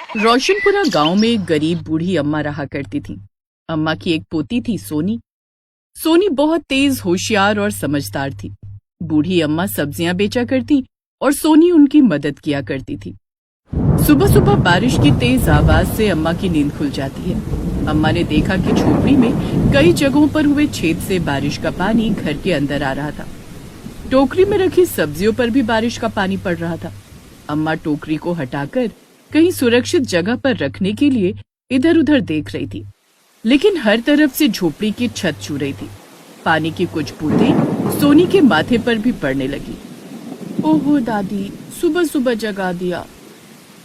रोशनपुरा गांव में एक गरीब बूढ़ी अम्मा रहा करती थी। अम्मा की एक पोती थी सोनी। सोनी बहुत तेज, होशियार और समझदार थी। बूढ़ी अम्मा सब्जियां बेचा करती और सोनी उनकी मदद किया करती थी। सुबह सुबह बारिश की तेज आवाज से अम्मा की नींद खुल जाती है। अम्मा ने देखा कि झोपड़ी में कई जगहों पर हुए छेद से बारिश का पानी घर के अंदर आ रहा था। टोकरी में रखी सब्जियों पर भी बारिश का पानी पड़ रहा था। अम्मा टोकरी को हटाकर कहीं सुरक्षित जगह पर रखने के लिए इधर उधर देख रही थी, लेकिन हर तरफ से झोपड़ी की छत छू रही थी। पानी की कुछ बूंदें सोनी के माथे पर भी पड़ने लगी। ओहो दादी, सुबह सुबह जगा दिया।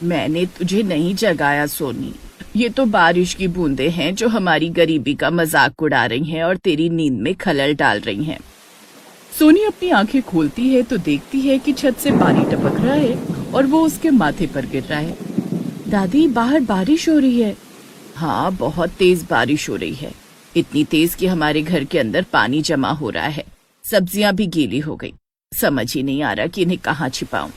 मैंने तुझे नहीं जगाया सोनी, ये तो बारिश की बूंदें हैं जो हमारी गरीबी का मजाक उड़ा रही हैं और तेरी नींद में खलल डाल रही हैं। सोनी अपनी आंखें खोलती है तो देखती है कि छत से पानी टपक रहा है और वो उसके माथे पर गिर रहा है। दादी, बाहर बारिश हो रही है। हाँ, बहुत तेज बारिश हो रही है, इतनी तेज कि हमारे घर के अंदर पानी जमा हो रहा है। सब्जियां भी गीली हो गई, समझ ही नहीं आ रहा कि इन्हें कहाँ छिपाऊं।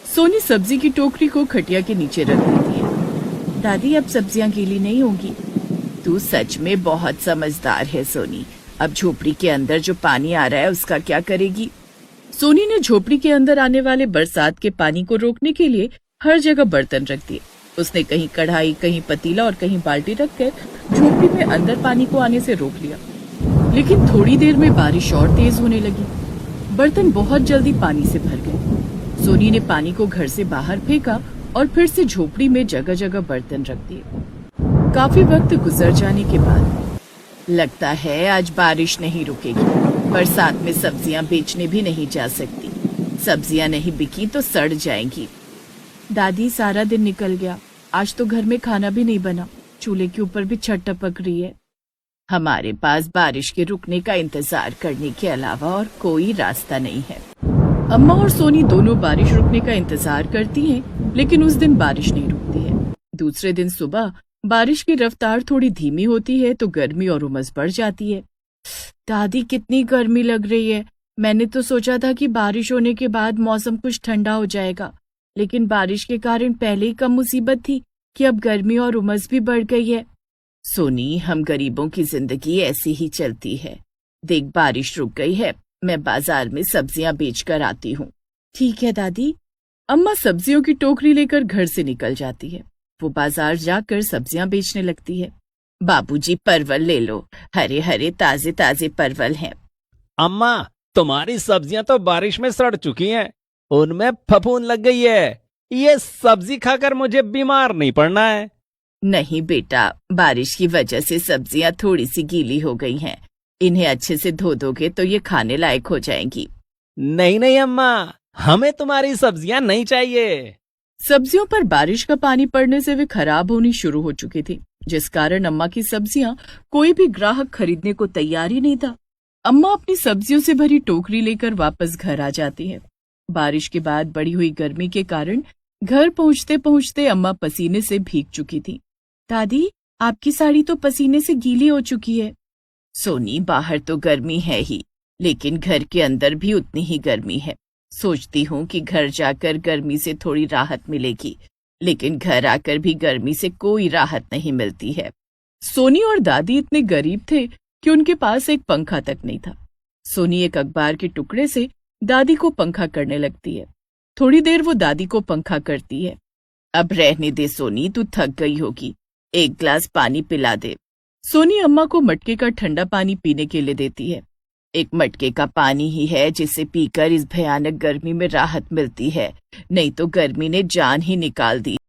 सोनी सब्जी की टोकरी को खटिया के नीचे रख देती है। दादी, अब सब्जियां गीली नहीं होगी। तू सच में बहुत समझदार है सोनी। अब झोपड़ी के अंदर जो पानी आ रहा है उसका क्या करेगी? सोनी ने झोपड़ी के अंदर आने वाले बरसात के पानी को रोकने के लिए हर जगह बर्तन रख दिए। उसने कहीं कढ़ाई, कहीं पतीला और कहीं बाल्टी रखकर झोपड़ी में अंदर पानी को आने से रोक लिया। लेकिन थोड़ी देर में बारिश और तेज होने लगी। बर्तन बहुत जल्दी पानी से भर गए। सोनी ने पानी को घर से बाहर फेंका और फिर से झोपड़ी में जगह जगह बर्तन रख दिए। काफी वक्त गुजर जाने के बाद लगता है आज बारिश नहीं रुकेगी। बरसात में सब्जियां बेचने भी नहीं जा सकती। सब्जियां नहीं बिकी तो सड़ जाएंगी। दादी, सारा दिन निकल गया, आज तो घर में खाना भी नहीं बना। चूल्हे के ऊपर भी छत टपक रही है। हमारे पास बारिश के रुकने का इंतजार करने के अलावा और कोई रास्ता नहीं है। अम्मा और सोनी दोनों बारिश रुकने का इंतजार करती हैं, लेकिन उस दिन बारिश नहीं रुकती है। दूसरे दिन सुबह बारिश की रफ्तार थोड़ी धीमी होती है तो गर्मी और उमस बढ़ जाती है। दादी, कितनी गर्मी लग रही है। मैंने तो सोचा था कि बारिश होने के बाद मौसम कुछ ठंडा हो जाएगा, लेकिन बारिश के कारण पहले ही कम मुसीबत थी कि अब गर्मी और उमस भी बढ़ गई है। सोनी, हम गरीबों की जिंदगी ऐसी ही चलती है। देख, बारिश रुक गई है, मैं बाजार में सब्जियां बेचकर आती हूँ। ठीक है दादी। अम्मा सब्जियों की टोकरी लेकर घर से निकल जाती है। वो बाजार जाकर सब्जियां बेचने लगती है। बाबूजी, परवल ले लो, हरे हरे ताजे ताजे परवल हैं। अम्मा, तुम्हारी सब्जियां तो बारिश में सड़ चुकी हैं, उनमें फफूंद लग गई है। ये सब्जी खाकर मुझे बीमार नहीं पड़ना है। नहीं बेटा, बारिश की वजह से सब्जियां थोड़ी सी गीली हो गई हैं। इन्हें अच्छे से धो दोगे तो ये खाने लायक हो जाएंगी। नहीं नहीं अम्मा, हमें तुम्हारी सब्जियां नहीं चाहिए। सब्जियों पर बारिश का पानी पड़ने से वे खराब होनी शुरू हो चुकी थी, जिस कारण अम्मा की सब्जियां कोई भी ग्राहक खरीदने को तैयार ही नहीं था। अम्मा अपनी सब्जियों से भरी टोकरी लेकर वापस घर आ जाती है। बारिश के बाद बढ़ी हुई गर्मी के कारण घर पहुंचते पहुंचते अम्मा पसीने से भीग चुकी थी। दादी, आपकी साड़ी तो पसीने से गीली हो चुकी है। सोनी, बाहर तो गर्मी है ही, लेकिन घर के अंदर भी उतनी ही गर्मी है। सोचती हूँ कि घर जाकर गर्मी से थोड़ी राहत मिलेगी, लेकिन घर आकर भी गर्मी से कोई राहत नहीं मिलती है। सोनी और दादी इतने गरीब थे कि उनके पास एक पंखा तक नहीं था। सोनी एक अखबार के टुकड़े से दादी को पंखा करने लगती है। थोड़ी देर वो दादी को पंखा करती है। अब रहने दे सोनी, तू थक गई होगी, एक गिलास पानी पिला दे। सोनी अम्मा को मटके का ठंडा पानी पीने के लिए देती है। एक मटके का पानी ही है जिसे पीकर इस भयानक गर्मी में राहत मिलती है, नहीं तो गर्मी ने जान ही निकाल दी।